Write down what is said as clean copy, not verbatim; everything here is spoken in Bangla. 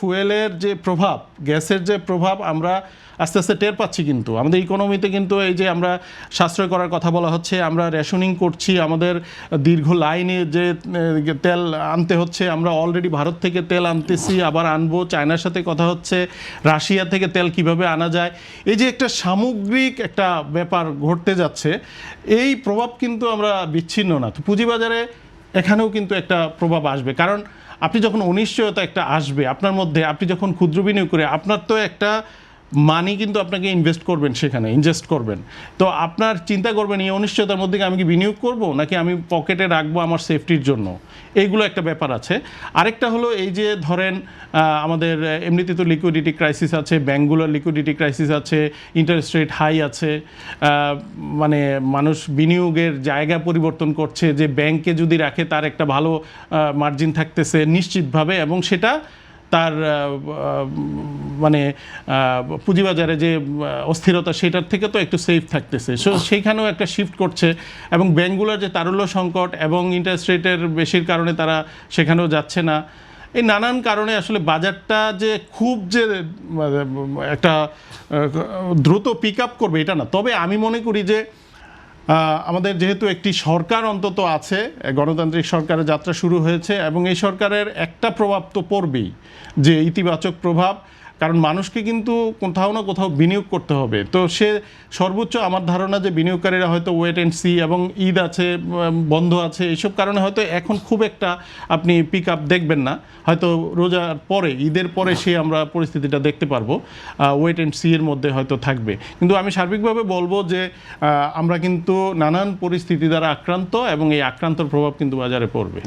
ফুয়েলের যে প্রভাব, গ্যাসের যে প্রভাব আমরা আস্তে আস্তে টের পাচ্ছি। কিন্তু আমাদের ইকোনমিতে কিন্তু এই যে আমরা সাশ্রয় করার কথা বলা হচ্ছে, আমরা রেশনিং করছি, আমাদের দীর্ঘ লাইনে যে তেল আনতে হচ্ছে, আমরা অলরেডি ভারত থেকে তেল আনতেছি, আবার আনবো, চায়নার সাথে কথা হচ্ছে রাশিয়া থেকে তেল কিভাবে আনা যায়। এই যে একটা সামগ্রিক একটা ব্যাপার ঘটতে যাচ্ছে, এই প্রভাব কিন্তু আমরা বিচ্ছিন্ন না। তো পুঁজিবাজারে এখানেও কিন্তু একটা প্রভাব আসবে, কারণ আপনি যখন অনিশ্চয়তা একটা আসবে আপনার মধ্যে, আপনি যখন ক্ষুদ্র বিনিয়োগ করে আপনার তো একটা মানি কিন্তু আপনাকে ইনভেস্ট করবেন, তো আপনার চিন্তা করবেন এই অনিশ্চয়তার মধ্যে আমি কি বিনিয়োগ করব নাকি আমি পকেটে রাখবো আমার সেফটির জন্য। এইগুলো একটা ব্যাপার আছে। আরেকটা হলো এই যে ধরেন আমাদের এমনিতে তো লিকুইডিটি ক্রাইসিস আছে, ব্যাঙ্কগুলোর লিকুইডিটি ক্রাইসিস আছে, ইন্টারেস্ট রেট হাই আছে, মানে মানুষ বিনিয়োগের জায়গা পরিবর্তন করছে, যে ব্যাংকে যদি রাখে তার একটা ভালো মার্জিন থাকতেছে নিশ্চিতভাবে, এবং সেটা তার মানে পুঁজিবাজারে যে অস্থিরতা সেটার থেকে তো একটু সেফ থাকতেছে। সো সেইখানেও একটা শিফট করছে, এবং ব্যাঙ্কগুলোর যে তারল্য সংকট এবং ইন্টারেস্ট রেটের বেশির কারণে তারা সেখানেও যাচ্ছে না। এই নানান কারণে আসলে বাজারটা যে খুব যে একটা দ্রুত পিক আপ করবে এটা না। তবে আমি মনে করি যে আমাদের যেহেতু একটি সরকার অন্তত আছে, গণতান্ত্রিক সরকারের যাত্রা শুরু হয়েছে, এবং এই সরকারের একটা প্রভাব তো পড়বেই, যে ইতিবাচক প্রভাব, কারণ মানুষকে কিন্তু কোথাও না কোথাও বিনিয়োগ করতে হবে। তো সে সর্বোচ্চ আমার ধারণা যে বিনিয়োগকারীরা হয়তো ওয়েট অ্যান্ড সি, এবং ঈদ আছে, বন্ধ আছে, এইসব কারণে হয়তো এখন খুব একটা আপনি পিক আপ দেখবেন না। হয়তো রোজার পরে, ঈদের পরে সে আমরা পরিস্থিতিটা দেখতে পারবো, ওয়েট অ্যান্ড সি এর মধ্যে হয়তো থাকবে। কিন্তু আমি সার্বিকভাবে বলবো যে আমরা কিন্তু নানান পরিস্থিতি দ্বারা আক্রান্ত, এবং এই আক্রান্তর প্রভাব কিন্তু বাজারে পড়বে।